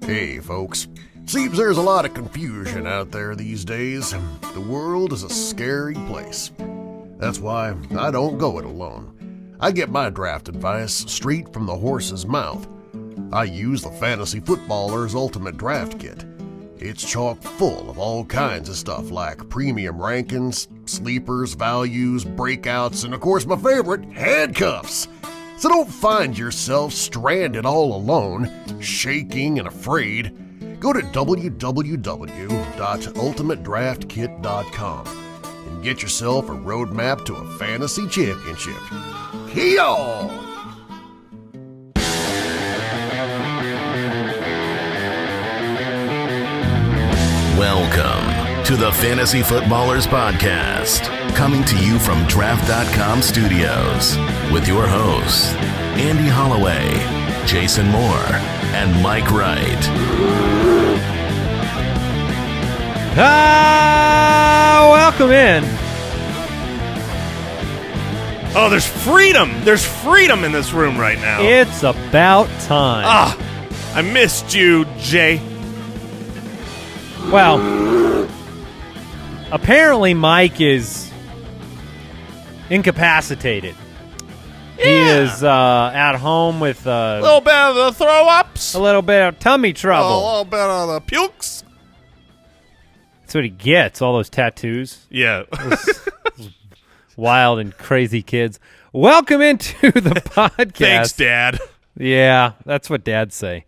Hey, folks. Seems there's a lot of confusion out there these days. The world is a scary place. That's why I don't go it alone. I get my draft advice straight from the horse's mouth. I use the Fantasy Footballer's Ultimate Draft Kit. It's chock full of all kinds of stuff like premium rankings, sleepers, values, breakouts, and of course my favorite, handcuffs. So don't find yourself stranded all alone, shaking and afraid. Go to www.ultimatedraftkit.com and get yourself a roadmap to a fantasy championship. Hee-haw! Welcome to the Fantasy Footballers Podcast, coming to you from Draft.com Studios with your hosts, Andy Holloway, Jason Moore, and Mike Wright. Welcome in. Oh, there's freedom. There's freedom in this room right now. It's about time. I missed you, Jay. Well, apparently Mike is incapacitated. Yeah. He is at home with A little bit of the throw-ups. a little bit of tummy A trouble. little bit of the pukes. That's what he gets, all those tattoos. Yeah. Wild and crazy kids. Welcome into the podcast. Thanks, Dad. Yeah, that's what dads say.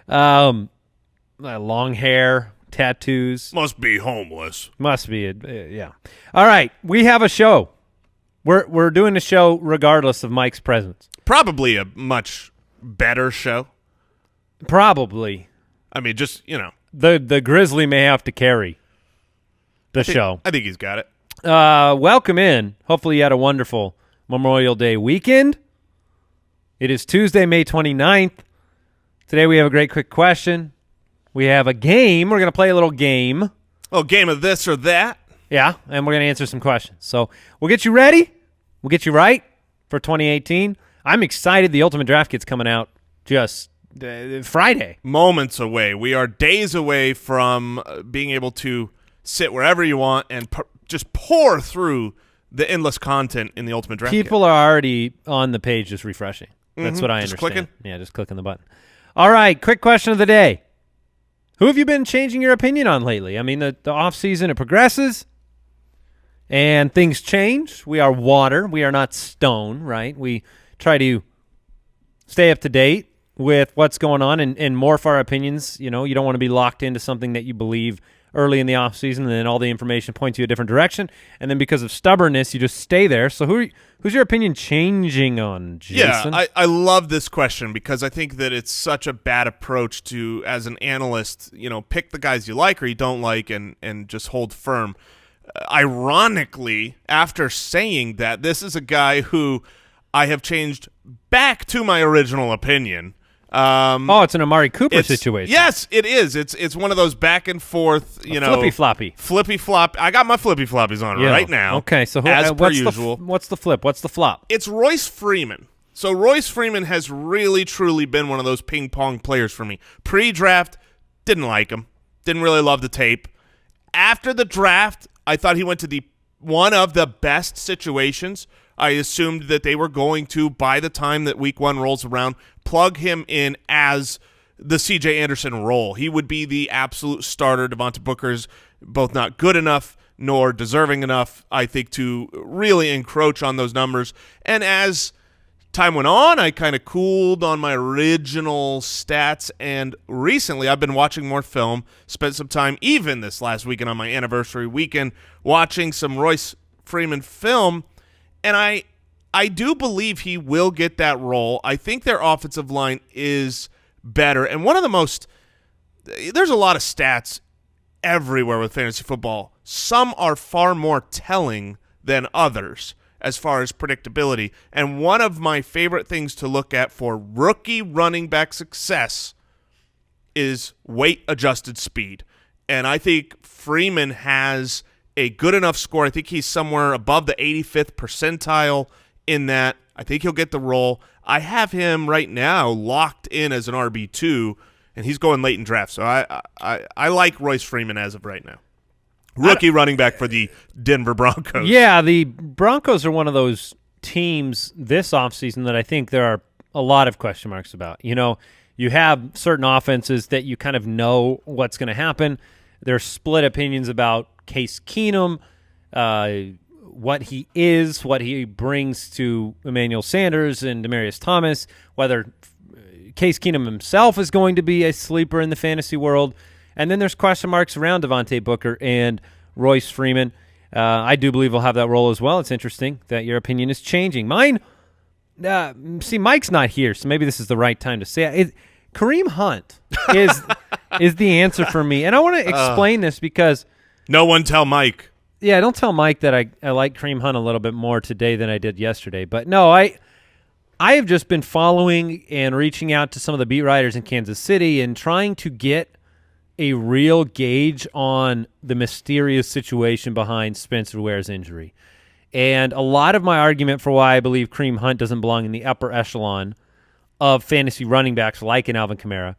Long hair, tattoos. Must be homeless. Must be, yeah. All right, we have a show. We're doing a show regardless of Mike's presence. Probably a much better show. Probably. I mean, just, you know. The Grizzly may have to carry the show. I think he's got it. Welcome in. Hopefully you had a wonderful Memorial Day weekend. It is Tuesday, May 29th. Today we have a great quick question. We have a game. We're going to play a little game. Oh, game of this or that? Yeah, and we're going to answer some questions. So we'll get you ready. We'll get you right for 2018. I'm excited. The Ultimate Draft Kit's coming out just Friday. Moments away. We are days away from being able to sit wherever you want and just pour through the endless content in the Ultimate Draft Kit. People are already on the page just refreshing. That's what I Just understand. clicking? Yeah, just clicking the button. All right, quick question of the day. Who have you been changing your opinion on lately? I mean, the off-season, it progresses, and things change. We are water. We are not stone, right? We try to stay up to date with what's going on and morph our opinions. You know, you don't want to be locked into something that you believe early in the offseason, and then all the information points you a different direction. And then because of stubbornness, you just stay there. So who's your opinion changing on, Jason? Yeah, I love this question because I think that it's such a bad approach to, as an analyst, you know, pick the guys you like or you don't like and just hold firm. Ironically, after saying that, this is a guy who I have changed back to my original opinion. It's an Amari Cooper situation. Yes, it is. It's one of those back and forth, flippy floppy. Flippy flop. I got my flippy floppies on right now. Okay, so as per what's usual. What's the flip? What's the flop? It's Royce Freeman. So Royce Freeman has really, truly been one of those ping-pong players for me. Pre-draft, didn't like him. Didn't really love the tape. After the draft, I thought he went to one of the best situations. I assumed that they were going to, by the time that week one rolls around, plug him in as the C.J. Anderson role. He would be the absolute starter. Devontae Booker's both not good enough nor deserving enough, I think, to really encroach on those numbers. And as time went on, I kind of cooled on my original stats, and recently I've been watching more film, spent some time even this last weekend on my anniversary weekend watching some Royce Freeman film, and I do believe he will get that role. I think their offensive line is better, and there's a lot of stats everywhere with fantasy football. Some are far more telling than others as far as predictability. And one of my favorite things to look at for rookie running back success is weight-adjusted speed. And I think Freeman has a good enough score. I think he's somewhere above the 85th percentile in that. I think he'll get the role. I have him right now locked in as an RB2, and he's going late in draft. So I like Royce Freeman as of right now. Rookie running back for the Denver Broncos. Yeah, the Broncos are one of those teams this offseason that I think there are a lot of question marks about. You know, you have certain offenses that you kind of know what's going to happen. There's split opinions about Case Keenum, what he is, what he brings to Emmanuel Sanders and Demaryius Thomas, whether Case Keenum himself is going to be a sleeper in the fantasy world. And then there's question marks around Devontae Booker and Royce Freeman. I do believe he'll have that role as well. It's interesting that your opinion is changing. Mine, see, Mike's not here, so maybe this is the right time to say it. Kareem Hunt is the answer for me. And I want to explain this because no one tell Mike. Yeah, don't tell Mike that I like Kareem Hunt a little bit more today than I did yesterday. But no, I have just been following and reaching out to some of the beat writers in Kansas City and trying to get a real gauge on the mysterious situation behind Spencer Ware's injury. And a lot of my argument for why I believe Kareem Hunt doesn't belong in the upper echelon of fantasy running backs like an Alvin Kamara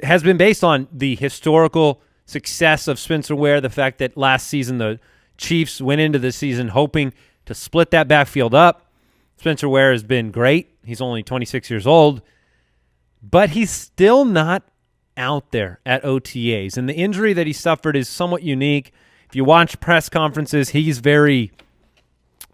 has been based on the historical success of Spencer Ware, the fact that last season the Chiefs went into the season hoping to split that backfield up. Spencer Ware has been great. He's only 26 years old, but he's still not out there at OTAs. And the injury that he suffered is somewhat unique. If you watch press conferences, he's very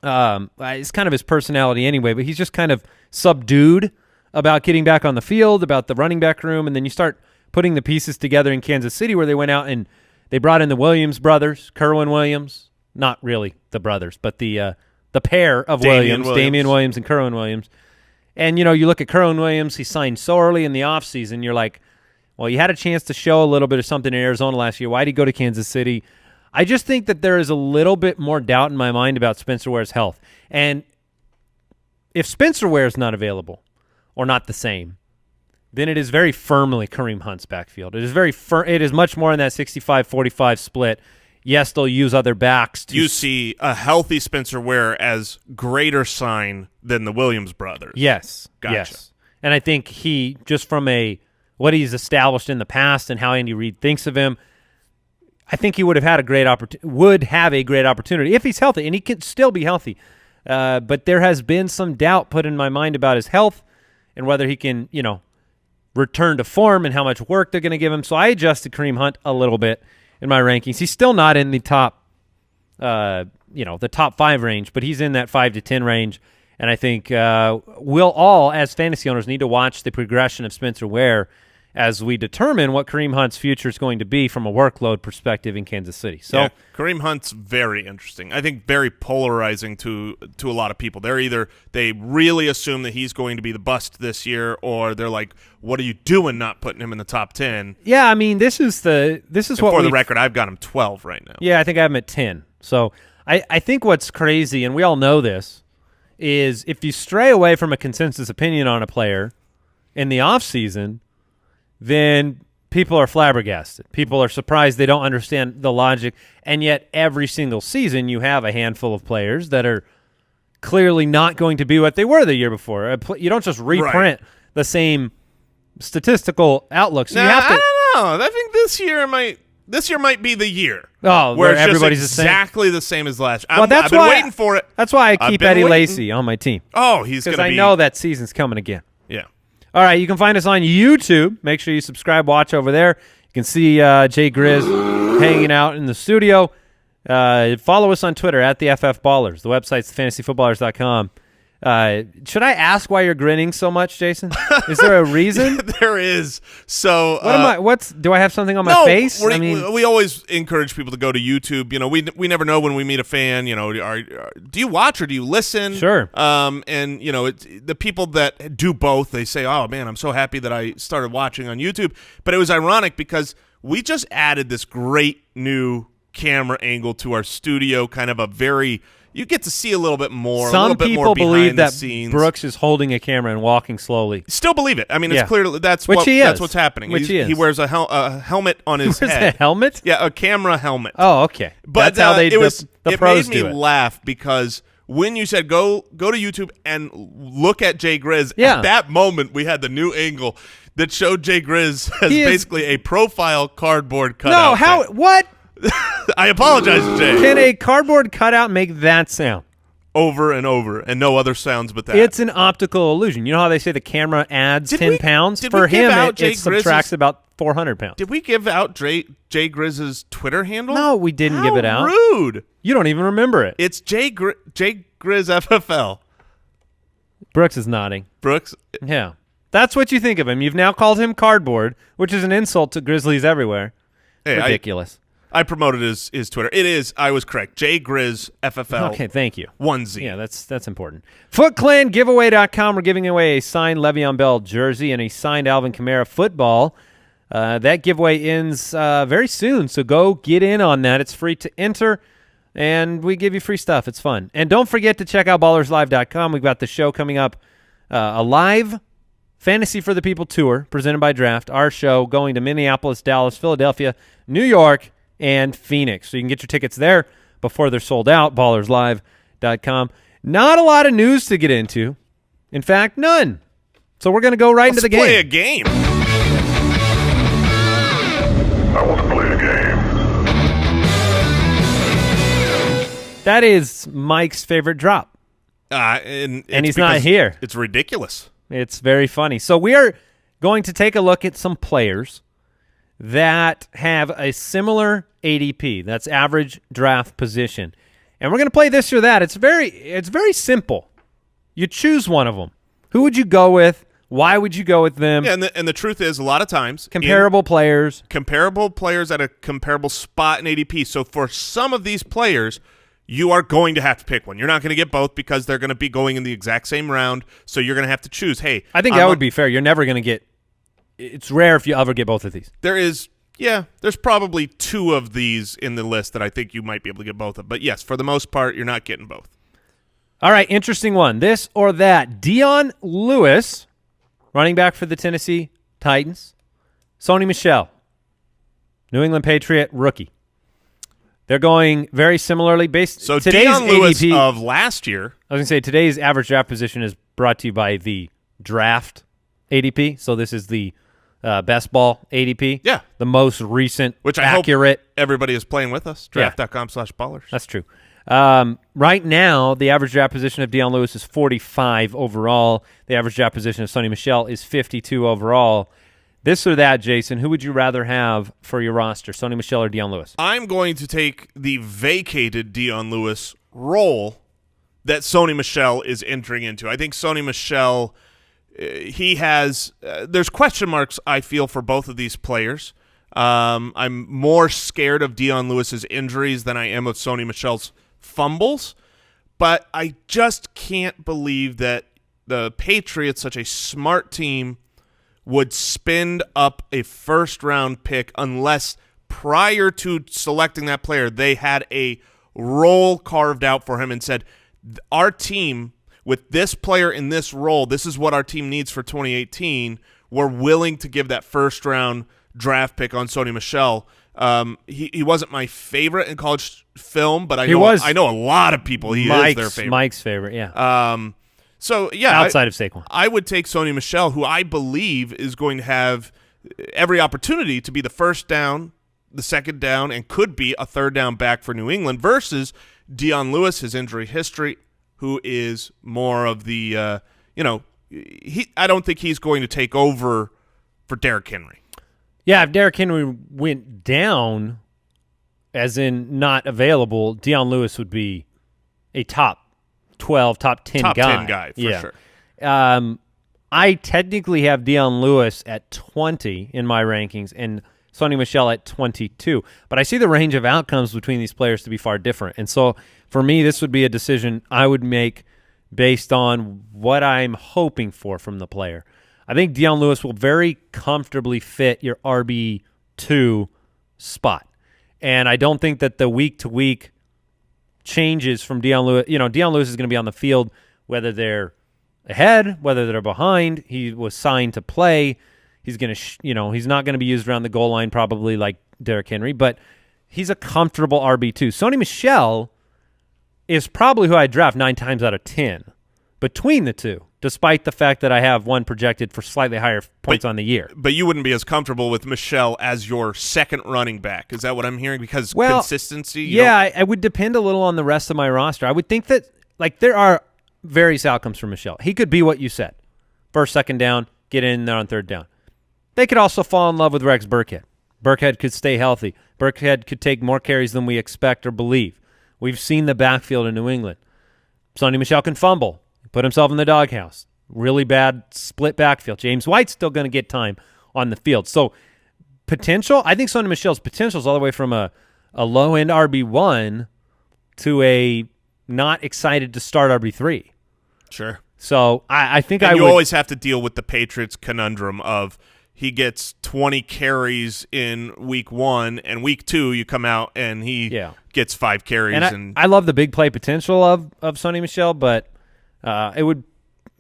it's kind of his personality anyway, but he's just kind of subdued about getting back on the field, about the running back room, and then you start putting the pieces together in Kansas City where they went out and they brought in the Williams brothers, Kerwin Williams, not really the brothers, but the pair of Damian Williams and Kerwin Williams. And, you know, you look at Kerwin Williams, he signed so early in the offseason, you're like, well, you had a chance to show a little bit of something in Arizona last year. Why did he go to Kansas City? I just think that there is a little bit more doubt in my mind about Spencer Ware's health. And if Spencer Ware is not available or not the same, then it is very firmly Kareem Hunt's backfield. It is it is much more in that 65-45 split. Yes, they'll use other backs. You see a healthy Spencer Ware as greater sign than the Williams brothers. Yes. Gotcha. Yes. And I think he, just from what he's established in the past and how Andy Reid thinks of him, I think he would have a great opportunity if he's healthy, and he can still be healthy. But there has been some doubt put in my mind about his health and whether he can, return to form and how much work they're going to give him. So I adjusted Kareem Hunt a little bit in my rankings. He's still not in the top, the top 5 range, but he's in that 5 to 10 range. And I think we'll all, as fantasy owners, need to watch the progression of Spencer Ware as we determine what Kareem Hunt's future is going to be from a workload perspective in Kansas City. So yeah, Kareem Hunt's very interesting. I think very polarizing to a lot of people. They really assume that he's going to be the bust this year, or they're like, what are you doing not putting him in the top 10? Yeah, I mean, this is what for the record, I've got him 12 right now. Yeah, I think I have him at 10. So I think what's crazy, and we all know this, is if you stray away from a consensus opinion on a player in the offseason, then people are flabbergasted. People are surprised. They don't understand the logic. And yet every single season you have a handful of players that are clearly not going to be what they were the year before. You don't just reprint the same statistical outlook. So you have to, I don't know. I think this year might be the year. Oh, where everybody's exactly the same as last year. Well, I've been waiting for it. That's why I keep Eddie Lacy on my team. Oh, he's going to be. Because I know that season's coming again. Yeah. All right, you can find us on YouTube. Make sure you subscribe, watch over there. You can see Jay Grizz hanging out in the studio. Follow us on Twitter at the FF Ballers. The website's fantasyfootballers.com. Should I ask why you're grinning so much, Jason? Is there a reason? There is. So do I have something on my face? We always encourage people to go to YouTube. We never know when we meet a fan. Do you watch or do you listen? Sure. And the people that do both, they say, "Oh man, I'm so happy that I started watching on YouTube." But it was ironic because we just added this great new camera angle to our studio, kind of a very. You get to see a little bit more. Some people believe that scenes. Brooks is holding a camera and walking slowly. Still believe it. I mean, it's clearly that's what's happening. He wears a helmet on his head. A helmet? Yeah, a camera helmet. Oh, okay. But that's how the pros do it. It made me laugh because when you said go to YouTube and look at Jay Grizz, Yeah. at that moment we had the new angle that showed Jay Grizz as basically a profile cardboard cutout. No, how? What? I apologize, Jay. Can a cardboard cutout make that sound? Over and over, and no other sounds but that. It's an optical illusion. You know how they say the camera adds 10 pounds? did For we give him, out it subtracts about 400 pounds. Did we give out Jay Grizz's Twitter handle? No, we didn't give it out. Rude. You don't even remember it. It's Jay Grizz FFL. Brooks is nodding. Brooks. Yeah. That's what you think of him. You've now called him cardboard, which is an insult to Grizzlies everywhere. Hey, Ridiculous. I promoted his Twitter. It is. I was correct. Jay Grizz FFL. Okay, thank you. 1Z. Yeah, that's important. FootClanGiveaway.com. We're giving away a signed Le'Veon Bell jersey and a signed Alvin Kamara football. That giveaway ends very soon, so go get in on that. It's free to enter, and we give you free stuff. It's fun. And don't forget to check out ballerslive.com. We've got the show coming up, a live Fantasy for the People tour presented by Draft, our show going to Minneapolis, Dallas, Philadelphia, New York, and Phoenix. So you can get your tickets there before they're sold out, ballerslive.com. Not a lot of news to get into. In fact, none. So we're going to go right into the game. Let's play a game. I want to play a game. That is Mike's favorite drop. And he's not here. It's ridiculous. It's very funny. So we are going to take a look at some players that have a similar ADP. That's average draft position. And we're going to play this or that. It's very simple. You choose one of them. Who would you go with? Why would you go with them? Yeah, and the truth is, a lot of times Comparable players at a comparable spot in ADP. So for some of these players, you are going to have to pick one. You're not going to get both because they're going to be going in the exact same round. So you're going to have to choose. Hey, I think that would be fair. You're never going to get – it's rare if you ever get both of these. there's probably two of these in the list that I think you might be able to get both of. But yes, for the most part, you're not getting both. All right, interesting one. This or that. Dion Lewis, running back for the Tennessee Titans. Sony Michel, New England Patriot rookie. They're going very similarly. So today's Dion Lewis ADP, of last year. I was going to say today's average draft position is brought to you by the draft ADP. So this is the best ball ADP. Yeah. The most recent, Which I accurate. hope everybody is playing with us. Draft.com/ballers. That's true. Right now, the average draft position of Dion Lewis is 45 overall. The average draft position of Sony Michel is 52 overall. This or that, Jason, who would you rather have for your roster, Sony Michel or Dion Lewis? I'm going to take the vacated Dion Lewis role that Sony Michel is entering into. I think Sony Michel, he has there's question marks, I feel, for both of these players. I'm more scared of Dion Lewis's injuries than I am of Sony Michel's fumbles, but I just can't believe that the Patriots, such a smart team, would spend up a first-round pick unless prior to selecting that player they had a role carved out for him and said, our team, with this player in this role, this is what our team needs for 2018. We're willing to give that first-round draft pick on Sony Michel. He wasn't my favorite in college film, but I know a lot of people is their favorite. Mike's favorite, yeah. So, yeah. Outside of Saquon. I would take Sony Michel, who I believe is going to have every opportunity to be the first down, the second down, and could be a third down back for New England versus Dion Lewis, his injury history, who is more of the, I don't think he's going to take over for Derrick Henry. Yeah, if Derrick Henry went down, as in not available, Dion Lewis would be a top 12, top 10 guy. Top 10 guy, for sure. I technically have Dion Lewis at 20 in my rankings and Sony Michel at 22. But I see the range of outcomes between these players to be far different. And so for me, this would be a decision I would make based on what I'm hoping for from the player. I think Dion Lewis will very comfortably fit your RB2 spot. And I don't think that the week-to-week changes from Dion Lewis. Dion Lewis is going to be on the field whether they're ahead, whether they're behind. He was signed to play. He's going to, he's not going to be used around the goal line probably like Derrick Henry, but he's a comfortable RB2. Sony Michel, is probably who I draft 9 times out of 10 between the two, despite the fact that I have one projected for slightly higher points on the year. But you wouldn't be as comfortable with Michel as your second running back. Is that what I'm hearing? Because consistency? Yeah, I would depend a little on the rest of my roster. I would think that there are various outcomes for Michel. He could be what you said. First, second down, get in there on third down. They could also fall in love with Rex Burkhead. Burkhead could stay healthy. Burkhead could take more carries than we expect or believe. We've seen the backfield in New England. Sony Michel can fumble, put himself in the doghouse. Really bad split backfield. James White's still going to get time on the field. So potential, I think Sony Michel's potential is all the way from a low-end RB1 to a not excited to start RB3. Sure. So I think and I you would always have to deal with the Patriots conundrum of he gets 20 carries in week 1, and week 2 you come out and he gets 5 carries. And I love the big play potential of Sony Michel, but it would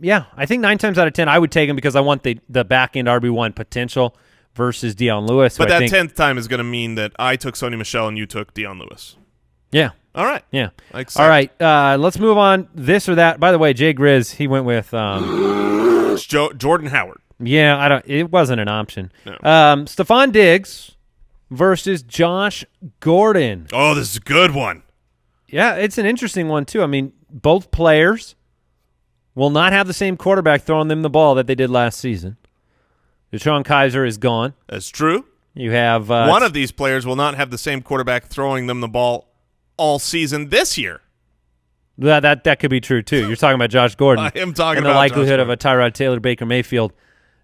I think 9 times out of 10 I would take him because I want the back-end RB1 potential versus Dion Lewis. But that 10th time is going to mean that I took Sony Michel and you took Dion Lewis. Yeah. All right. Yeah. All right. Let's move on. This or that. By the way, Jay Grizz, he went with Jordan Howard. Yeah, it wasn't an option. No. Stefon Diggs versus Josh Gordon. Oh, this is a good one. Yeah, it's an interesting one too. I mean, both players will not have the same quarterback throwing them the ball that they did last season. Deshaun Kaiser is gone. That's true. You have one of these players will not have the same quarterback throwing them the ball all season this year. That could be true too. You're talking about Josh Gordon. I am talking and about the likelihood Josh of a Tyrod Taylor, Baker Mayfield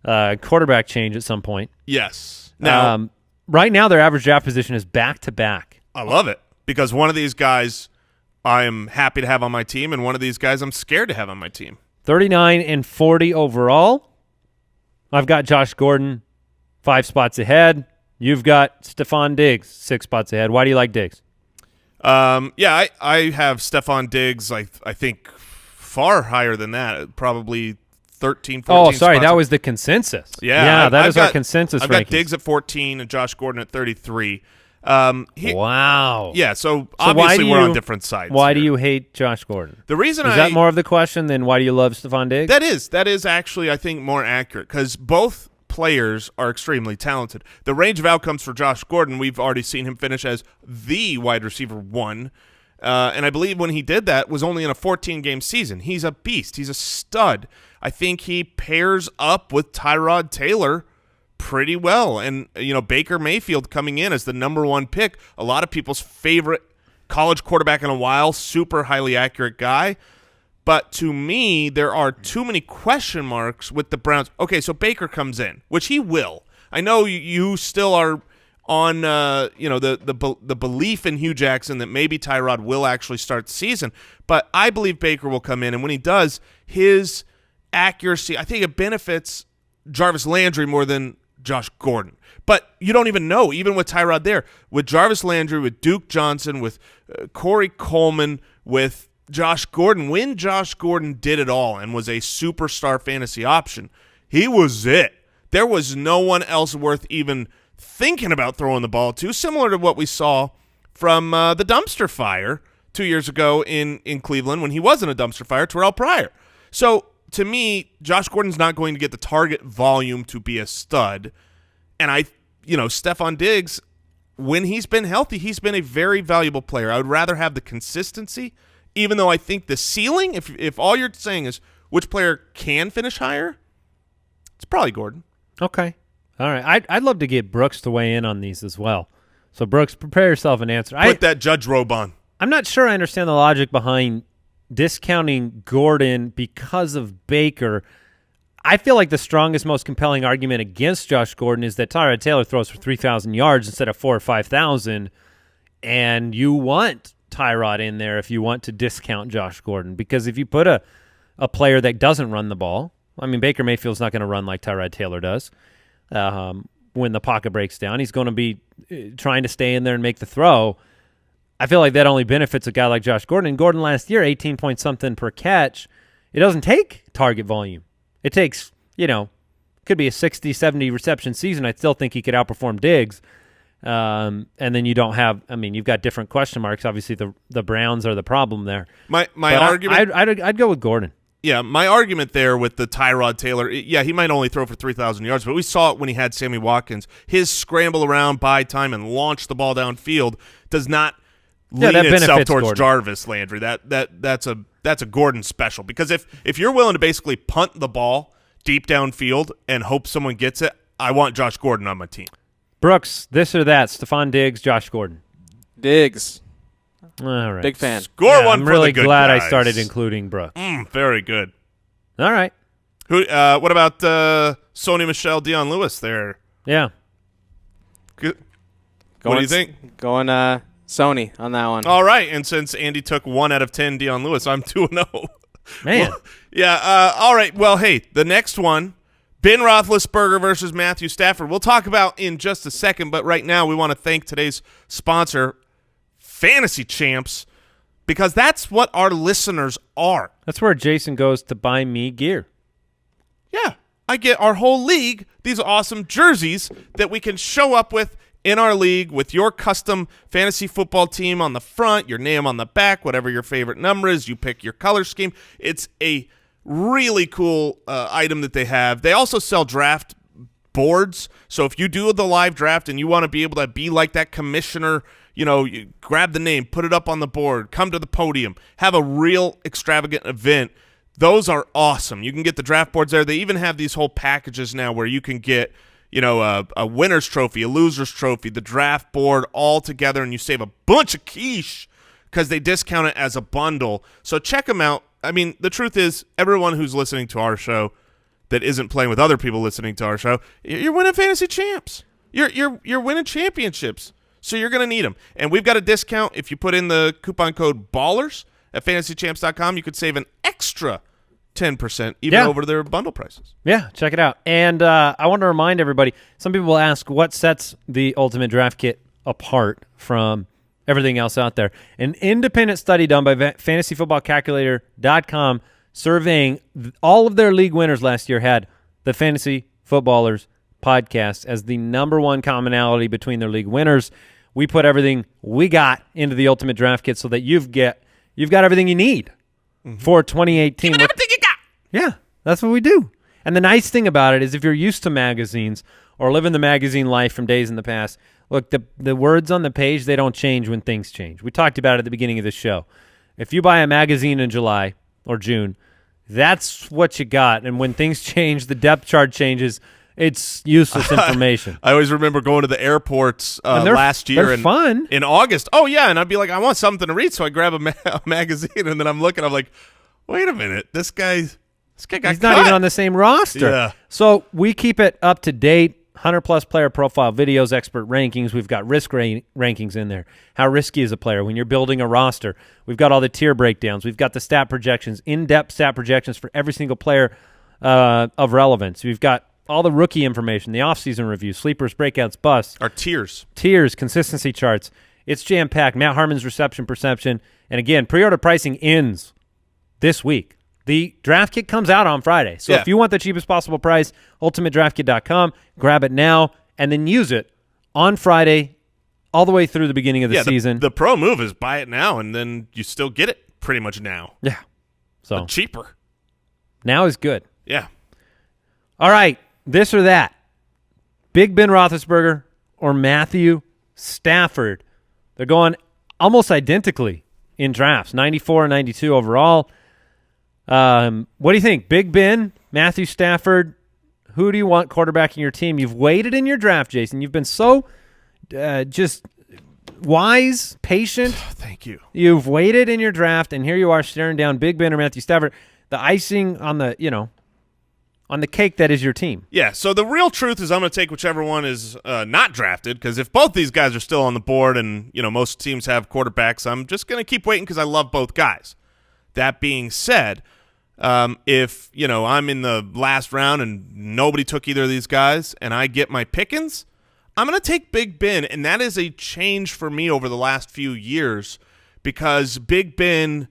quarterback change at some point. Yes. Now, right now their average draft position is back-to-back. I love it because one of these guys I am happy to have on my team, and one of these guys I'm scared to have on my team. 39 and 40 overall. I've got Josh Gordon 5 spots ahead. You've got Stefon Diggs 6 spots ahead. Why do you like Diggs? I have Stefon Diggs, I think, far higher than that, probably 13, 14 Oh, sorry, spots. that was the consensus. Yeah, that is our consensus I've got rankings. Diggs at 14 and Josh Gordon at 33. Wow. Yeah, so obviously we're on different sides. Why here. do you hate Josh Gordon? The reason is that more of the question than why do you love Stefon Diggs? That is actually, I think, more accurate because both players are extremely talented. The range of outcomes for Josh Gordon, we've already seen him finish as the wide receiver 1. And I believe when he did that was only in a 14-game season. He's a beast. He's a stud. I think he pairs up with Tyrod Taylor pretty well. And, Baker Mayfield coming in as the #1 pick, a lot of people's favorite college quarterback in a while, super highly accurate guy. But to me, there are too many question marks with the Browns. Okay, so Baker comes in, which he will. I know you still are on the belief in Hugh Jackson that maybe Tyrod will actually start the season, but I believe Baker will come in, and when he does, his accuracy, I think it benefits Jarvis Landry more than Josh Gordon. But you don't even know, even with Tyrod there, with Jarvis Landry, with Duke Johnson, with Corey Coleman, with Josh Gordon, when Josh Gordon did it all and was a superstar fantasy option, he was it. There was no one else worth even thinking about throwing the ball to, similar to what we saw from the dumpster fire 2 years ago in Cleveland when he wasn't a dumpster fire, Terrell Pryor. So to me, Josh Gordon's not going to get the target volume to be a stud. And Stefon Diggs, when he's been healthy, he's been a very valuable player. I would rather have the consistency, even though I think the ceiling, if all you're saying is which player can finish higher, it's probably Gordon. Okay. All right. I'd love to get Brooks to weigh in on these as well. So, Brooks, prepare yourself an answer. Put that judge robe on. I'm not sure I understand the logic behind discounting Gordon because of Baker. I feel like the strongest, most compelling argument against Josh Gordon is that Tyrod Taylor throws for 3,000 yards instead of 4,000 or 5,000, and you want Tyrod in there if you want to discount Josh Gordon. Because if you put a player that doesn't run the ball, I mean, Baker Mayfield's not going to run like Tyrod Taylor does. When the pocket breaks down, he's going to be trying to stay in there and make the throw. I feel like that only benefits a guy like Josh Gordon. And Gordon last year, 18-point-something per catch. It doesn't take target volume. It takes, could be a 60, 70 reception season. I still think he could outperform Diggs. And then you don't have. I mean, you've got different question marks. Obviously, the Browns are the problem there. My But argument. I'd go with Gordon. Yeah, my argument there with the Tyrod Taylor, yeah, he might only throw for 3,000 yards, but we saw it when he had Sammy Watkins. His scramble around, buy time, and launch the ball downfield does not lean that itself benefits towards Gordon. Jarvis Landry. That's a Gordon special, because if you're willing to basically punt the ball deep downfield and hope someone gets it, I want Josh Gordon on my team. Brooks, this or that? Stefon Diggs, Josh Gordon. Diggs. All right. Big fan. Score one I'm for really the good glad guys. I started including Brooks. Very good. All right. Who? What about Sony, Michel, Dion Lewis there? Yeah. Good. What do you think? Going Sony on that one. All right, and since Andy took 1 out of 10 Dion Lewis, I'm 2-0. Man. Well, yeah, all right. Well, hey, the next one, Ben Roethlisberger versus Matthew Stafford. We'll talk about in just a second, but right now we want to thank today's sponsor, Fantasy Champs, because that's what our listeners are. That's where Jason goes to buy me gear. Yeah, I get our whole league, these awesome jerseys that we can show up with in our league with your custom fantasy football team on the front, your name on the back, whatever your favorite number is. You pick your color scheme. It's a really cool item that they have. They also sell draft boards. So if you do the live draft and you want to be able to be like that commissioner, you grab the name, put it up on the board, come to the podium, have a real extravagant event. Those are awesome. You can get the draft boards there. They even have these whole packages now where you can get, a winner's trophy, a loser's trophy, the draft board all together, and you save a bunch of quiche because they discount it as a bundle. So check them out. I mean, the truth is, everyone who's listening to our show that isn't playing with other people listening to our show, you're winning fantasy champs. You're winning championships. So you're going to need them. And we've got a discount. If you put in the coupon code BALLERS at fantasychamps.com, you could save an extra 10% even over their bundle prices. Yeah, check it out. And I want to remind everybody, some people will ask what sets the Ultimate Draft Kit apart from everything else out there. An independent study done by fantasyfootballcalculator.com surveying all of their league winners last year had the Fantasy Footballers podcast as the #1 commonality between their league winners. We put everything we got into the Ultimate Draft Kit so that you've got everything you need for 2018. Even everything you got. Yeah, that's what we do. And the nice thing about it is if you're used to magazines or living the magazine life from days in the past, look, the words on the page, they don't change when things change. We talked about it at the beginning of the show. If you buy a magazine in July or June, that's what you got. And when things change, the depth chart changes. It's useless information. I always remember going to the airports last year. They're fun. In August. Oh, yeah, and I'd be like, I want something to read, so I grab a magazine, and then I'm looking, I'm like, wait a minute, this guy got He's not even on the same roster. Yeah. So we keep it up to date. 100-plus player profile videos, expert rankings. We've got risk rankings in there. How risky is a player when you're building a roster? We've got all the tier breakdowns. We've got the stat projections, in-depth stat projections for every single player of relevance. We've got all the rookie information, the offseason review, sleepers, breakouts, busts. Our tiers, consistency charts. It's jam-packed. Matt Harmon's reception perception. And again, pre-order pricing ends this week. The draft kit comes out on Friday. So if you want the cheapest possible price, ultimatedraftkit.com, grab it now, and then use it on Friday all the way through the beginning of the season. The pro move is buy it now, and then you still get it pretty much now. Yeah. So But cheaper. Now is good. Yeah. All right. This or that. Big Ben Roethlisberger or Matthew Stafford. They're going almost identically in drafts, 94 and 92 overall. What do you think? Big Ben, Matthew Stafford, who do you want quarterbacking your team? You've waited in your draft, Jason. You've been so just wise, patient. Thank you. You've waited in your draft, and here you are staring down Big Ben or Matthew Stafford, the icing on the, on the cake that is your team. Yeah, so the real truth is I'm going to take whichever one is not drafted, because if both these guys are still on the board and, most teams have quarterbacks, I'm just going to keep waiting because I love both guys. That being said, if, I'm in the last round and nobody took either of these guys and I get my pickings, I'm going to take Big Ben, and that is a change for me over the last few years because Big Ben,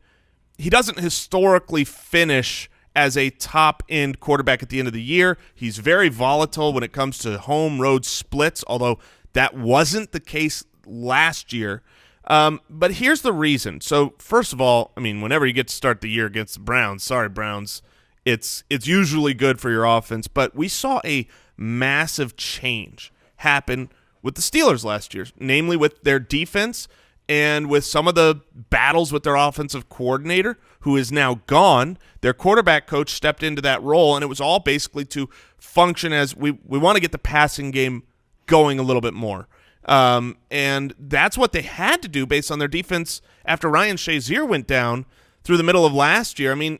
he doesn't historically finish as a top-end quarterback at the end of the year. He's very volatile when it comes to home-road splits, although That wasn't the case last year. But here's the reason. So first of all, I mean, whenever you get to start the year against the Browns, sorry, Browns, it's usually good for your offense. But we saw a massive change happen with the Steelers last year, namely with their defense and with some of the battles with their offensive coordinator, who is now gone. Their quarterback coach stepped into that role, and it was all basically to function as we want to get the passing game going a little bit more. And that's what they had to do based on their defense after Ryan Shazier went down through the middle of last year. I mean,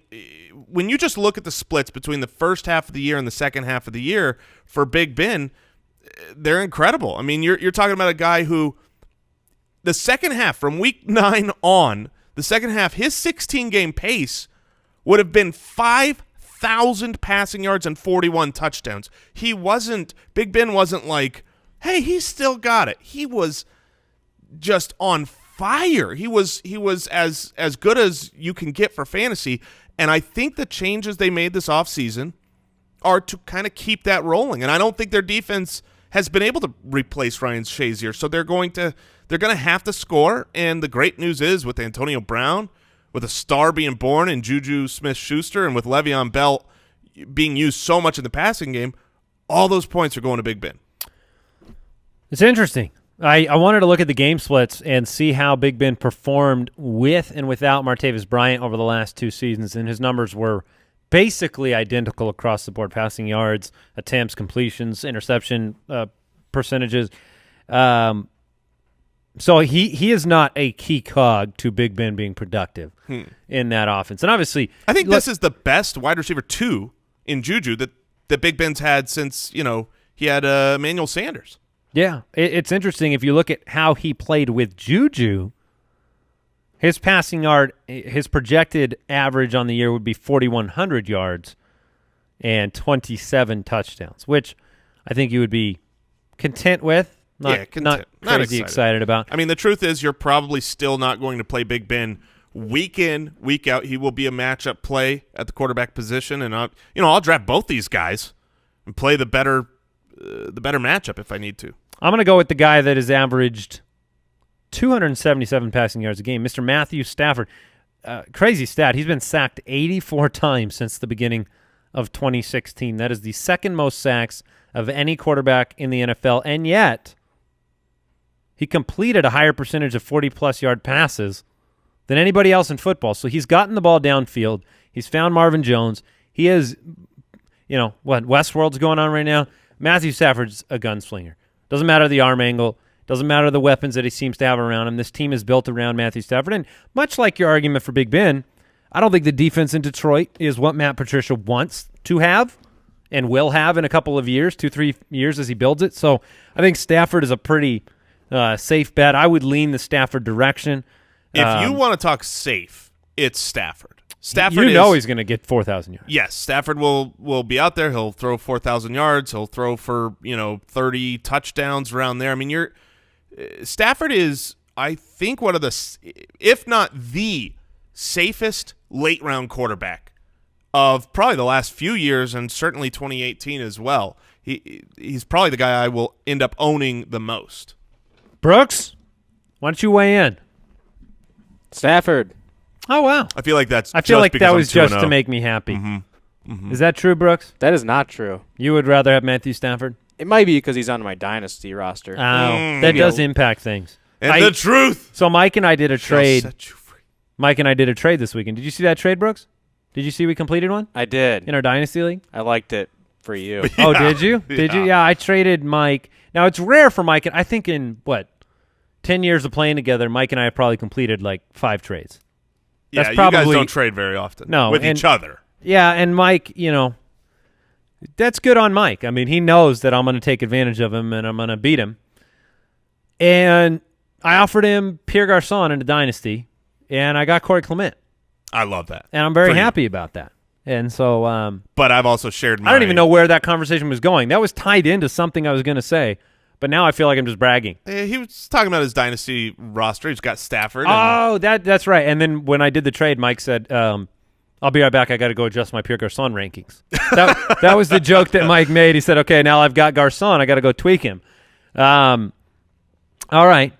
when you just look at the splits between the first half of the year and the second half of the year for Big Ben, they're incredible. I mean, you're talking about a guy who the second half, from week 9 on, the second half, his 16-game pace would have been 5,000 passing yards and 41 touchdowns. Big Ben wasn't like, hey, he's still got it. He was just on fire. He was as good as you can get for fantasy, and I think the changes they made this offseason are to kind of keep that rolling, and I don't think their defense has been able to replace Ryan Shazier, so they're going to have to score, and the great news is with Antonio Brown, with a star being born in Juju Smith-Schuster, and with Le'Veon Bell being used so much in the passing game, all those points are going to Big Ben. It's interesting. I wanted to look at the game splits and see how Big Ben performed with and without Martavis Bryant over the last 2 seasons, and his numbers were basically identical across the board: passing yards, attempts, completions, interception percentages. So he is not a key cog to Big Ben being productive in that offense. And obviously, I think this is the best wide receiver 2 in Juju that Big Ben's had since, he had Emmanuel Sanders. Yeah, it's interesting. If you look at how he played with Juju, his passing yard, his projected average on the year would be 4,100 yards and 27 touchdowns, which I think you would be content with. Not crazy excited about. I mean, the truth is you're probably still not going to play Big Ben week in, week out. He will be a matchup play at the quarterback position, and I'll draft both these guys and play the better matchup if I need to. I'm going to go with the guy that has averaged 277 passing yards a game, Mr. Matthew Stafford. Crazy stat. He's been sacked 84 times since the beginning of 2016. That is the second most sacks of any quarterback in the NFL, and yet he completed a higher percentage of 40-plus yard passes than anybody else in football. So he's gotten the ball downfield. He's found Marvin Jones. He is, Westworld's going on right now. Matthew Stafford's a gunslinger. Doesn't matter the arm angle. Doesn't matter the weapons that he seems to have around him. This team is built around Matthew Stafford. And much like your argument for Big Ben, I don't think the defense in Detroit is what Matt Patricia wants to have and will have in a couple of years, 2-3 years as he builds it. So I think Stafford is a pretty safe bet. I would lean the Stafford direction. If you want to talk safe, it's Stafford. Stafford, he's going to get 4,000 yards. Yes, Stafford will be out there. He'll throw 4,000 yards. He'll throw for 30 touchdowns around there. I mean, Stafford is, I think, one of the, if not the safest late round quarterback of probably the last few years, and certainly 2018 as well. He's probably the guy I will end up owning the most. Brooks, why don't you weigh in? Stafford. Oh, wow. I feel like that was just to make me happy. Mm-hmm. Mm-hmm. Is that true, Brooks? That is not true. You would rather have Matthew Stafford? It might be because he's on my dynasty roster. Oh, that does impact things. And the truth. So Mike and I did a trade. Mike and I did a trade this weekend. Did you see that trade, Brooks? Did you see we completed one? I did. In our dynasty league? I liked it for you. Yeah. Oh, did you? Did you? Yeah, I traded Mike. Now, it's rare for Mike. I think in, 10 years of playing together, Mike and I have probably completed 5 trades. Yeah, you guys don't trade very often with each other. Yeah, and Mike, that's good on Mike. I mean, he knows that I'm going to take advantage of him and I'm going to beat him. And I offered him Pierre Garçon in the dynasty, and I got Corey Clement. I love that. And I'm very happy about that. And so but I've also shared my... I don't even know where that conversation was going. That was tied into something I was going to say. But now I feel like I'm just bragging. He was talking about his dynasty roster. He's got Stafford. Oh, that's right. And then when I did the trade, Mike said, I'll be right back. I got to go adjust my Pierre Garçon rankings. That was the joke that Mike made. He said, okay, now I've got Garçon. I got to go tweak him. All right.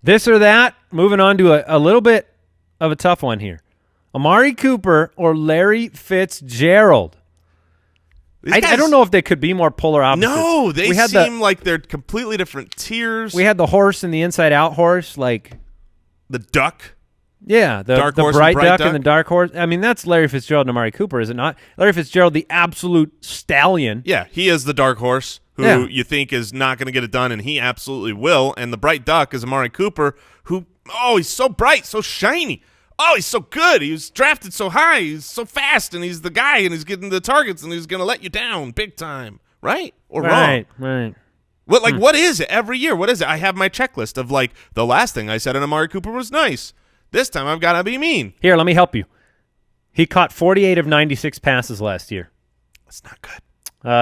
This or that. Moving on to a little bit of a tough one here. Amari Cooper or Larry Fitzgerald? I don't know if they could be more polar opposites. No, they seem like they're completely different tiers. We had the horse and the inside-out horse, like the duck. Yeah, the bright duck and the dark horse. I mean, that's Larry Fitzgerald and Amari Cooper, is it not? Larry Fitzgerald, the absolute stallion. Yeah, he is the dark horse who you think is not going to get it done, and he absolutely will. And the bright duck is Amari Cooper, who, he's so bright, so shiny. Oh, he's so good. He was drafted so high. He's so fast, and he's the guy, and he's getting the targets, and he's going to let you down big time. Right? Or wrong? Right. What is it every year? What is it? I have my checklist of, the last thing I said on Amari Cooper was nice. This time I've got to be mean. Here, let me help you. He caught 48 of 96 passes last year. That's not good.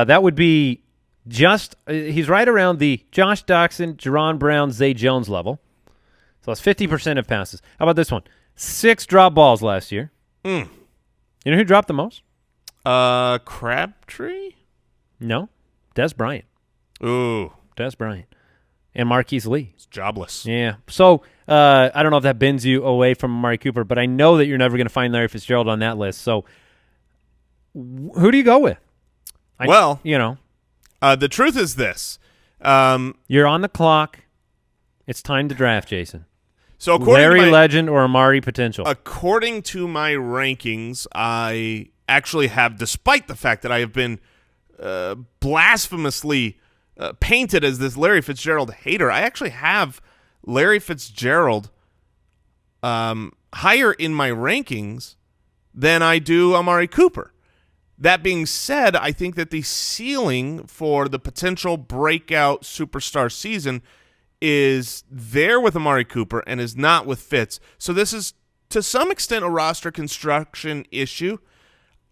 That would be he's right around the Josh Doxson, Jerron Brown, Zay Jones level. So that's 50% of passes. How about this one? 6 drop balls last year. You know who dropped the most? Crabtree? No. Des Bryant. Ooh. Des Bryant. And Marquise Lee. He's jobless. Yeah. So I don't know if that bends you away from Amari Cooper, but I know that you're never going to find Larry Fitzgerald on that list. So who do you go with? The truth is this. You're on the clock. It's time to draft, Jason. So Larry Legend or Amari Potential? According to my rankings, I actually have, despite the fact that I have been blasphemously painted as this Larry Fitzgerald hater, I actually have Larry Fitzgerald higher in my rankings than I do Amari Cooper. That being said, I think that the ceiling for the potential breakout superstar season is there with Amari Cooper and is not with Fitz. So this is, to some extent, a roster construction issue.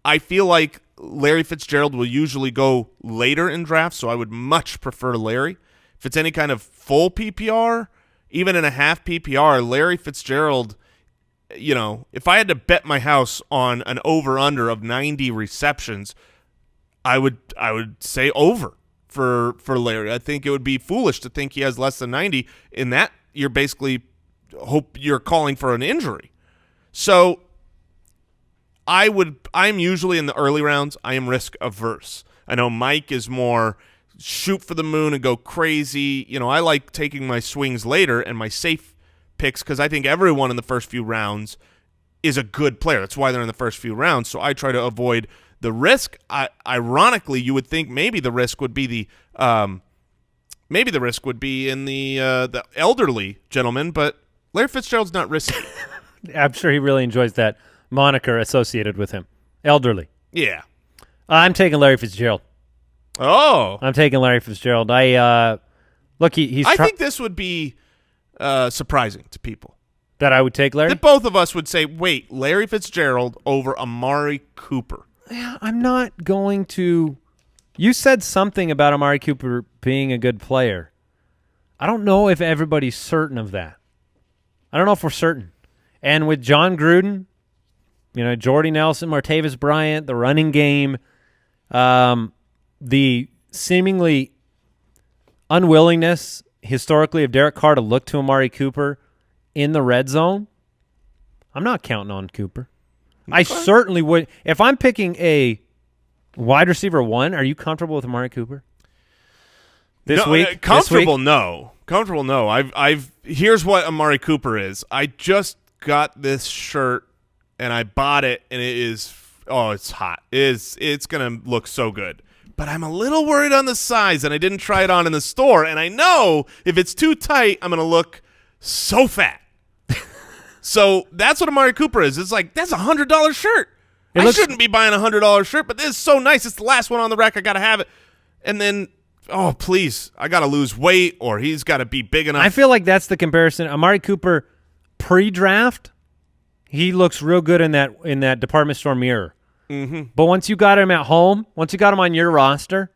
I feel like Larry Fitzgerald will usually go later in drafts, so I would much prefer Larry. If it's any kind of full PPR, even in a half PPR, Larry Fitzgerald, if I had to bet my house on an over-under of 90 receptions, I would say over for Larry. I think it would be foolish to think he has less than 90. In that, you're basically you're calling for an injury. So I'm usually in the early rounds. I am risk averse. I know Mike is more shoot for the moon and go crazy. I like taking my swings later and my safe picks because I think everyone in the first few rounds is a good player. That's why they're in the first few rounds. So I try to avoid the risk. Ironically, you would think maybe the risk would be in the elderly gentleman, but Larry Fitzgerald's not risky. I'm sure he really enjoys that moniker associated with him. Elderly. Yeah. I'm taking Larry Fitzgerald. Oh. I'm taking Larry Fitzgerald. He's I think this would be surprising to people. That I would take Larry? That both of us would say, wait, Larry Fitzgerald over Amari Cooper. Yeah, I'm not going to. You said something about Amari Cooper being a good player. I don't know if everybody's certain of that. I don't know if we're certain. And with John Gruden, Jordy Nelson, Martavis Bryant, the running game, the seemingly unwillingness historically of Derek Carr to look to Amari Cooper in the red zone, I'm not counting on Cooper. Okay. I certainly would. If I'm picking a wide receiver 1, are you comfortable with Amari Cooper? This week? Comfortable, no. Comfortable, no. Here's what Amari Cooper is. I just got this shirt, and I bought it, and it is, it's hot. It's going to look so good. But I'm a little worried on the size, and I didn't try it on in the store, and I know if it's too tight, I'm going to look so fat. So that's what Amari Cooper is. It's like, that's a $100 shirt. I shouldn't be buying a $100 shirt, but this is so nice. It's the last one on the rack. I got to have it. And then, please, I got to lose weight, or he's got to be big enough. I feel like that's the comparison. Amari Cooper pre-draft, he looks real good in that department store mirror. Mm-hmm. But once you got him at home, once you got him on your roster,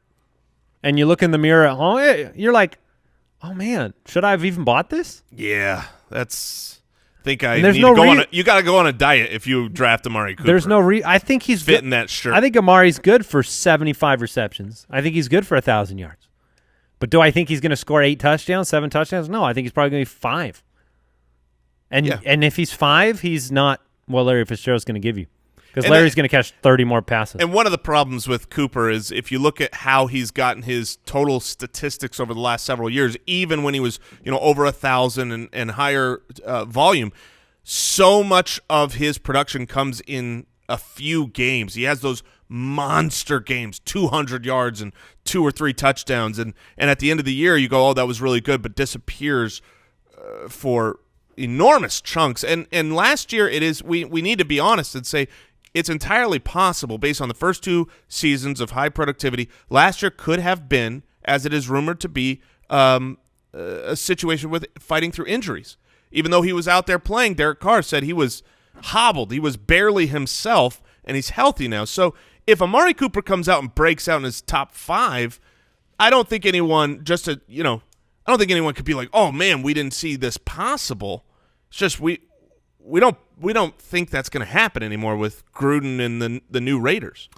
and you look in the mirror at home, you're like, oh man, should I have even bought this? Yeah, that's. I think I need to go on. You got to go on a diet if you draft Amari Cooper. There's no I think he's fit in that shirt. I think Amari's good for 75 receptions. I think he's good for 1,000 yards. But do I think he's going to score 8 touchdowns, 7 touchdowns? No, I think he's probably going to be 5. And if he's 5, he's not what Larry Fitzgerald's going to give you. Because Larry's going to catch 30 more passes. And one of the problems with Cooper is if you look at how he's gotten his total statistics over the last several years, even when he was over 1,000 and higher volume, so much of his production comes in a few games. He has those monster games, 200 yards and 2 or 3 touchdowns. And at the end of the year, you go, oh, that was really good, but disappears for enormous chunks. And last year, we need to be honest and say it's entirely possible based on the first 2 seasons of high productivity. Last year could have been, as it is rumored to be, a situation with fighting through injuries. Even though he was out there playing, Derek Carr said he was hobbled. He was barely himself, and he's healthy now. So if Amari Cooper comes out and breaks out in his top 5, I don't think anyone I don't think anyone could be like, oh man, we didn't see this possible. It's just we don't think that's going to happen anymore with Gruden and the new Raiders.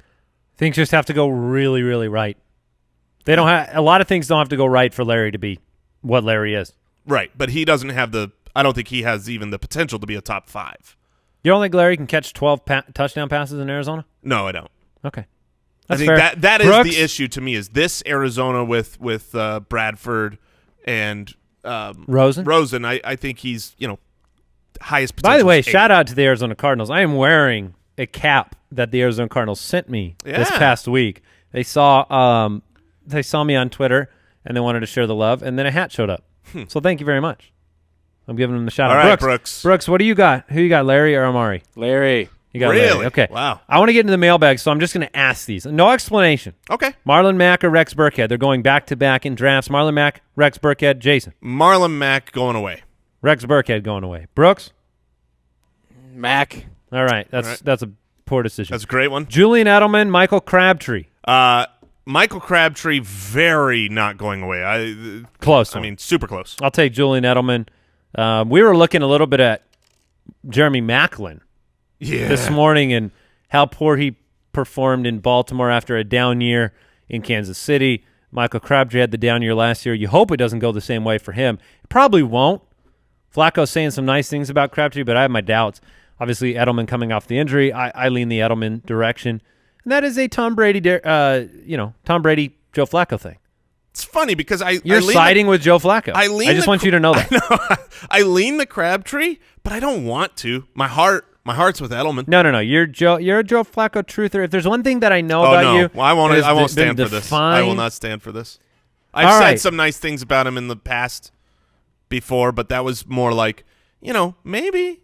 Things just have to go really, really right. They don't have a lot of things don't have to go right for Larry to be what Larry is. Right, but he doesn't have I don't think he has even the potential to be a top 5. You don't think Larry can catch 12 touchdown passes in Arizona? No, I don't. Okay. I think fair. that is Brooks? the issue to me is this Arizona with Bradford and Rosen. I think he's highest potential. By the way, 8. shout out to the Arizona Cardinals. I am wearing a cap that the Arizona Cardinals sent me this past week. They saw me on Twitter and they wanted to share the love, and then a hat showed up. So thank you very much. I'm giving them the shout out. All right, Brooks. Brooks, what do you got? Who you got, Larry or Amari? Larry. You got Really? Larry. Okay. Wow. I want to get into the mailbag, so I'm just going to ask these. No explanation. Okay. Marlon Mack or Rex Burkhead? They're going back-to-back in drafts. Marlon Mack, Rex Burkhead, Jason. Marlon Mack going away. Rex Burkhead going away. Brooks? Mack. All right. That's a poor decision. That's a great one. Julian Edelman, Michael Crabtree. Michael Crabtree, very not going away. Close. I mean, super close. I'll take Julian Edelman. We were looking a little bit at Jeremy Maclin this morning and how poor he performed in Baltimore after a down year in Kansas City. Michael Crabtree had the down year last year. You hope it doesn't go the same way for him. It probably won't. Flacco's saying some nice things about Crabtree, but I have my doubts. Obviously, Edelman coming off the injury, I lean the Edelman direction. And that is a Tom Brady, Joe Flacco thing. It's funny because You're siding with Joe Flacco. I just want you to know that. I lean the Crabtree, but I don't want to. My heart's with Edelman. No. You're a Joe Flacco truther. If there's one thing that I know about you, well, I won't been stand for this. I will not stand for this. I've All said right. some nice things about him in the past before, but that was more like, maybe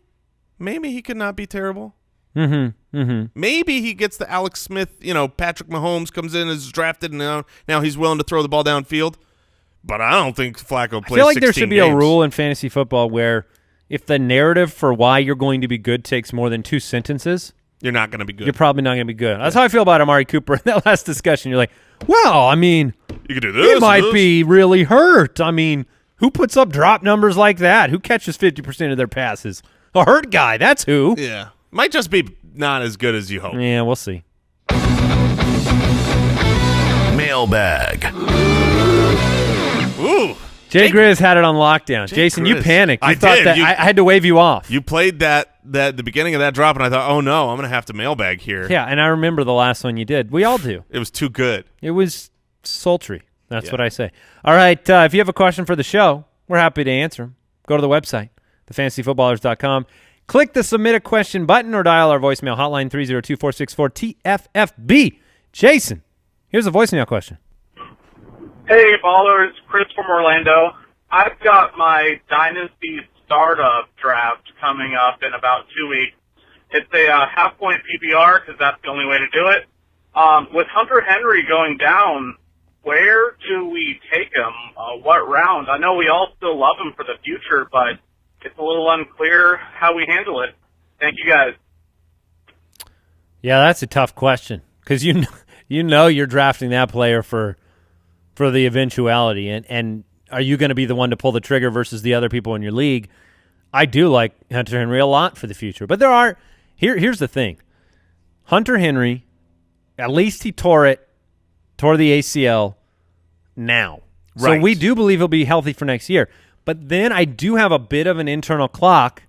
he could not be terrible. Maybe he gets the Alex Smith, Patrick Mahomes comes in, is drafted, and now he's willing to throw the ball downfield. But I don't think Flacco plays 16 I feel like there should be games. a rule in fantasy football where if the narrative for why you're going to be good takes more than 2 sentences, you're not going to be good. you're probably not going to be good. That's how I feel about Amari Cooper in that last discussion. You're like, well, I mean, you could do this. he might be really hurt. I mean, who puts up drop numbers like that? Who catches 50% of their passes? A hurt guy, that's who. Yeah. Might just be not as good as you hope. Yeah, we'll see. Mailbag. Ooh. Jay Grizz had it on lockdown. Jay Jason, you Grizz. panicked. You I thought did. that I had to wave you off. You played the beginning of that drop, and I thought, oh, no, I'm going to have to mailbag here. Yeah, and I remember the last one you did. We all do. It was too good. It was sultry. That's what I say. All right, if you have a question for the show, we're happy to answer them. Go to the website, thefantasyfootballers.com. Click the Submit a Question button or dial our voicemail hotline 302-464-TFFB. Jason, here's a voicemail question. Hey, ballers. Chris from Orlando. I've got my Dynasty Startup draft coming up in about 2 weeks. It's a half-point PPR because that's the only way to do it. With Hunter Henry going down, where do we take him? What round? I know we all still love him for the future, but it's a little unclear how we handle it. Thank you, guys. Yeah, that's a tough question because you know you're drafting that player for the eventuality, and are you going to be the one to pull the trigger versus the other people in your league? I do like Hunter Henry a lot for the future, but here's the thing. Hunter Henry, at least he tore the ACL now. So Right. we do believe he'll be healthy for next year. But then I do have a bit of an internal clock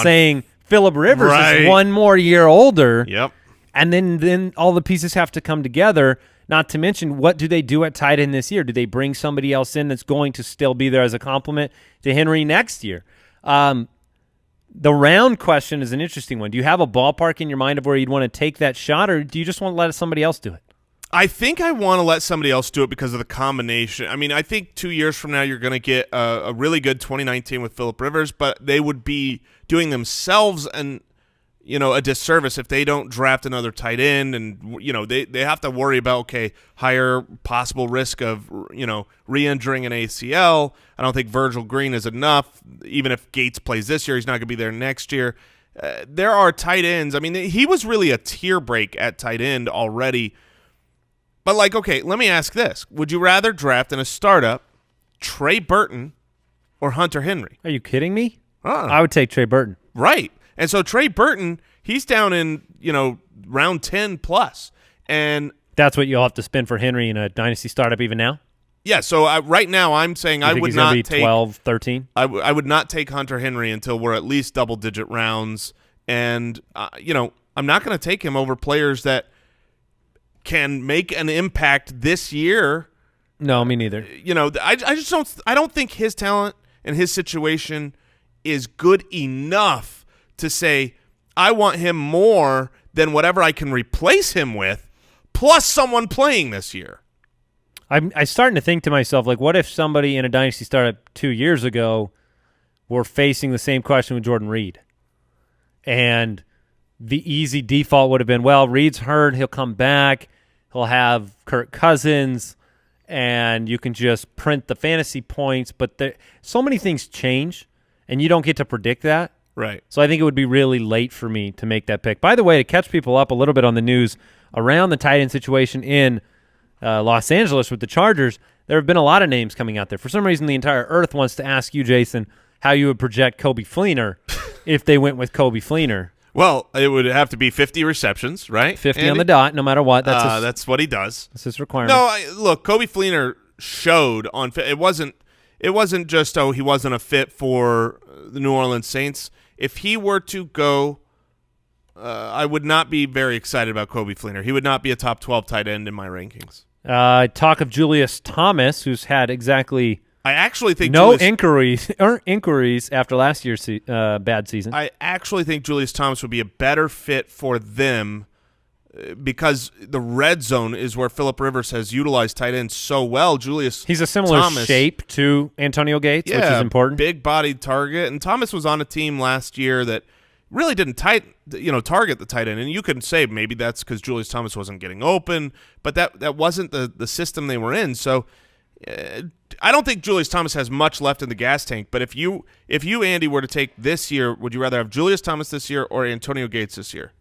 saying Phillip Rivers Right. is one more year older. Yep. And then all the pieces have to come together, not to mention what do they do at tight end this year? Do they bring somebody else in that's going to still be there as a complement to Henry next year? The round question is an interesting one. Do you have a ballpark in your mind of where you'd want to take that shot, or do you just want to let somebody else do it? I think I want to let somebody else do it because of the combination. I mean, I think 2 years from now you're going to get a really good 2019 with Phillip Rivers, but they would be doing themselves a disservice if they don't draft another tight end, and they have to worry about higher possible risk of re-injuring an ACL. I don't think Virgil Green is enough. Even if Gates plays this year, he's not going to be there next year. There are tight ends. I mean, he was really a tier break at tight end already. But let me ask this: would you rather draft in a startup Trey Burton or Hunter Henry? Are you kidding me? I would take Trey Burton. Right. And so Trey Burton, he's down in, round 10 plus. And that's what you'll have to spend for Henry in a dynasty startup even now? Yeah, so right now I'm saying I would not take 12, 13? I would not take Hunter Henry until we're at least double-digit rounds. And, I'm not going to take him over players that can make an impact this year. No, me neither. I don't think his talent and his situation is good enough to say I want him more than whatever I can replace him with, plus someone playing this year. I'm starting to think to myself, what if somebody in a dynasty startup 2 years ago were facing the same question with Jordan Reed? And the easy default would have been, well, Reed's hurt, he'll come back, he'll have Kirk Cousins, and you can just print the fantasy points. But so many things change, and you don't get to predict that. Right. So I think it would be really late for me to make that pick. By the way, to catch people up a little bit on the news around the tight end situation in Los Angeles with the Chargers, there have been a lot of names coming out there. For some reason, the entire earth wants to ask you, Jason, how you would project Kobe Fleener if they went with Kobe Fleener. Well, it would have to be 50 receptions, right? 50 Andy? on the dot, no matter what. That's what he does. That's his requirement. No, look, Kobe Fleener showed on it wasn't just he wasn't a fit for the New Orleans Saints. If he were to go, I would not be very excited about Kobe Fleener. He would not be a top 12 tight end in my rankings. Talk of Julius Thomas, who's had exactly I actually think inquiries after last year's bad season. I actually think Julius Thomas would be a better fit for them because the red zone is where Phillip Rivers has utilized tight ends so well. He's a similar shape to Antonio Gates, which is important. Big-bodied target. And Thomas was on a team last year that really didn't target the tight end. And you could say maybe that's because Julius Thomas wasn't getting open, but that wasn't the system they were in. So I don't think Julius Thomas has much left in the gas tank. But if you Andy, were to take this year, would you rather have Julius Thomas this year or Antonio Gates this year?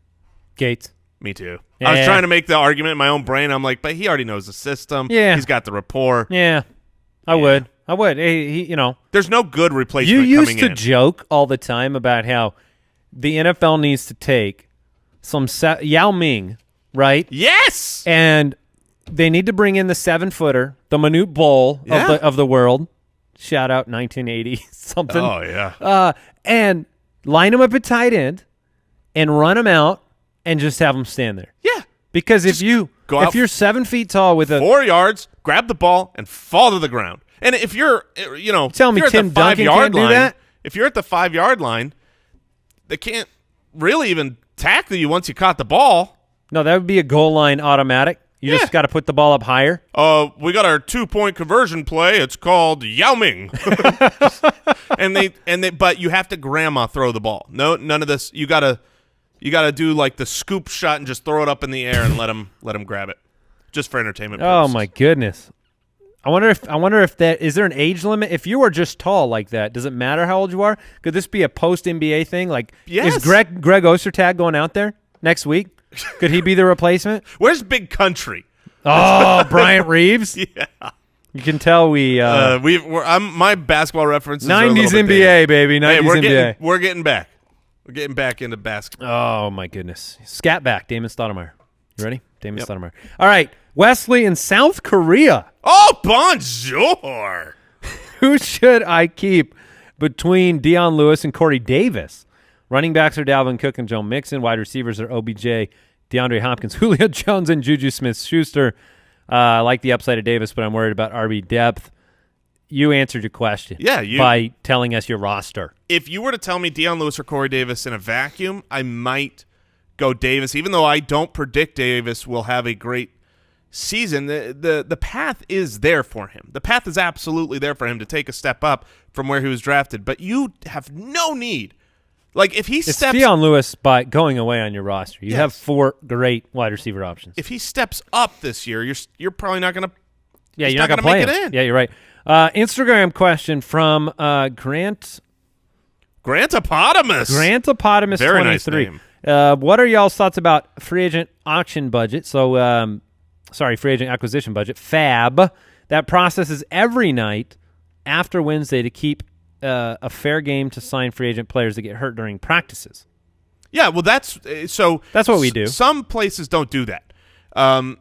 Gates. Me too. Yeah. I was trying to make the argument in my own brain. I'm like, but he already knows the system. Yeah. He's got the rapport. Yeah. I would. He, There's no good replacement you coming used to in. joke all the time about how the NFL needs to take some Yao Ming, right? Yes! And they need to bring in the 7-footer, the Manute Bol of the world. Shout out 1980 something. Oh, yeah. And line him up at tight end and run him out and just have him stand there. Yeah. Because if you're 7 feet tall with 4 yards, grab the ball and fall to the ground. And if you're, tell me Tim Duncan can't do that? If you're at the 5-yard line, they can't really even tackle you once you caught the ball. No, that would be a goal line automatic. You just got to put the ball up higher. We got our 2-point conversion play. It's called Yao Ming. But you have to grandma throw the ball. No, none of this. You gotta do like the scoop shot and just throw it up in the air and let him grab it, just for entertainment purposes. Oh my goodness! I wonder if that is there an age limit? If you are just tall like that, does it matter how old you are? Could this be a post NBA thing? Like, yes. Is Greg Ostertag going out there next week? Could he be the replacement? Where's Big Country? Oh, Bryant Reeves. Yeah. You can tell my basketball references 90s are NBA, baby. 90s NBA. We're getting back. We're getting back into basketball. Oh, my goodness. Scat back, Damon Stoudemire. You ready? Damon Stoudemire. All right, Wesley in South Korea. Oh, bonjour. Who should I keep between Dion Lewis and Corey Davis? Running backs are Dalvin Cook and Joe Mixon. Wide receivers are OBJ, DeAndre Hopkins, Julio Jones, and Juju Smith-Schuster. I like the upside of Davis, but I'm worried about RB depth. You answered your question by telling us your roster. If you were to tell me Dion Lewis or Corey Davis in a vacuum, I might go Davis, even though I don't predict Davis will have a great season. The path is there for him. The path is absolutely there for him to take a step up from where he was drafted, but you have no need. Like, if he steps... It's Dion Lewis by going away on your roster. You have 4 great wide receiver options. If he steps up this year, you're probably not going to... Yeah, you're not going to play make him. it in. Yeah, you're right. Instagram question from Grantopotamus. Grantopotamus Very 23. nice name. What are y'all's thoughts about free agent auction budget? So, free agent acquisition budget, FAB, that processes every night after Wednesday to keep a fair game to sign free agent players that get hurt during practices. Yeah, well, that's what we do. Some places don't do that. Some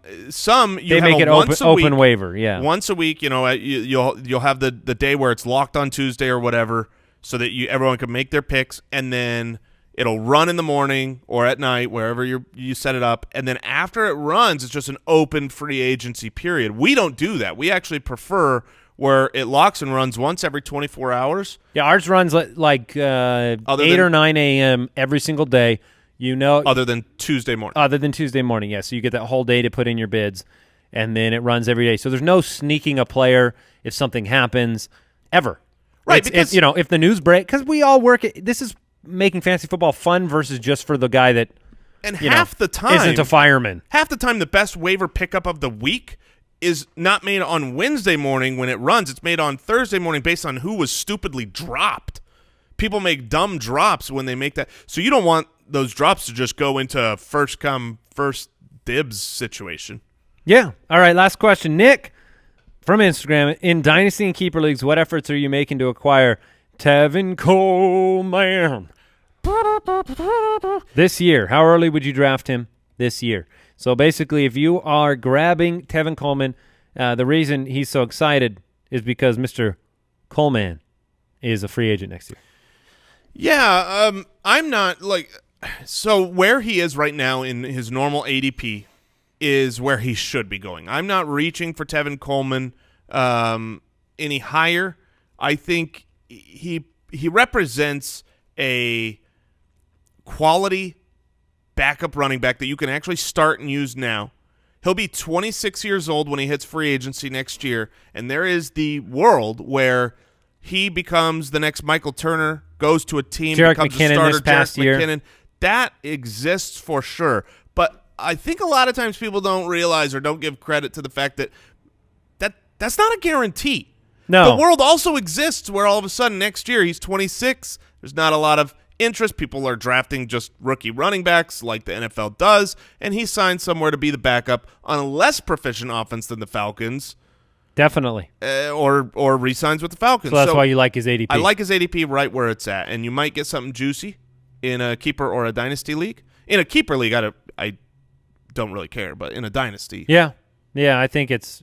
you they have make it open waiver. Yeah, once a week. You know, you'll have the day where it's locked on Tuesday or whatever, so that everyone can make their picks, and then it'll run in the morning or at night, wherever you set it up, and then after it runs, it's just an open free agency period. We don't do that. We actually prefer where it locks and runs once every 24 hours. Yeah, ours runs like 8 or 9 a.m. every single day. Other than Tuesday morning. Yeah, so you get that whole day to put in your bids, and then it runs every day. So there's no sneaking a player if something happens ever. Right. It's if the news break, because we all work – this is making fantasy football fun versus just for the guy that the time isn't a fireman. Half the time the best waiver pickup of the week is not made on Wednesday morning when it runs. It's made on Thursday morning based on who was stupidly dropped. People make dumb drops when they make that. So you don't want those drops to just go into a first come, first dibs situation. Yeah. All right, last question. Nick from Instagram, in Dynasty and Keeper Leagues, what efforts are you making to acquire Tevin Coleman this year? How early would you draft him this year? So basically, if you are grabbing Tevin Coleman, the reason he's so excited is because Mr. Coleman is a free agent next year. Yeah, I'm not so where he is right now in his normal ADP is where he should be going. I'm not reaching for Tevin Coleman any higher. I think he represents a quality backup running back that you can actually start and use now. He'll be 26 years old when he hits free agency next year, and there is the world where he becomes the next Michael Turner, goes to a team, Jerick becomes McKinnon a starter. this past year. McKinnon. That exists for sure. But I think a lot of times people don't realize or don't give credit to the fact that that's not a guarantee. No. The world also exists where all of a sudden next year he's 26. There's not a lot of interest. People are drafting just rookie running backs like the NFL does, and he signed somewhere to be the backup on a less proficient offense than the Falcons. Definitely. Or re-signs with the Falcons. So that's why you like his ADP. I like his ADP right where it's at, and you might get something juicy in a keeper or a dynasty league. In a keeper league, I don't really care, but in a dynasty. Yeah, I think it's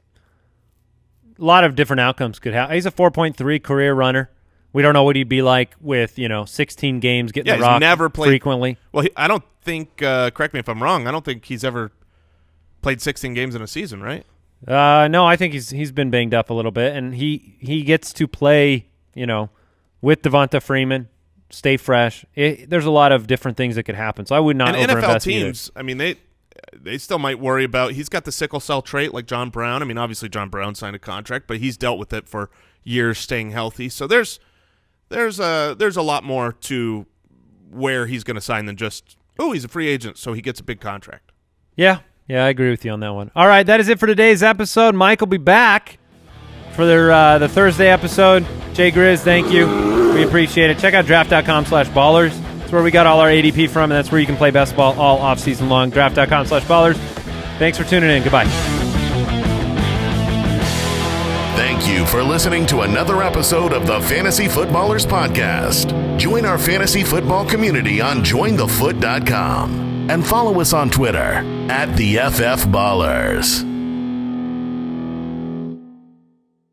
a lot of different outcomes could happen. He's a 4.3 career runner. We don't know what he'd be like with 16 games getting the rock never played frequently. Well, I don't think. Correct me if I'm wrong. I don't think he's ever played 16 games in a season, right? No, I think he's been banged up a little bit, and he gets to play, with Devonta Freeman, stay fresh. There's a lot of different things that could happen, so I would not and overinvest NFL teams, either. I mean, they still might worry about. He's got the sickle cell trait like John Brown. I mean, obviously John Brown signed a contract, but he's dealt with it for years, staying healthy. So there's a lot more to where he's going to sign than just he's a free agent, so he gets a big contract. Yeah, I agree with you on that one. All right, that is it for today's episode. Mike will be back for the Thursday episode. Jay Grizz, thank you. We appreciate it. Check out draft.com/ballers. That's where we got all our ADP from, and that's where you can play best ball all offseason long. Draft.com/ballers. Thanks for tuning in. Goodbye. Thank you for listening to another episode of the Fantasy Footballers Podcast. Join our fantasy football community on jointhefoot.com and follow us on Twitter @TheFFBallers.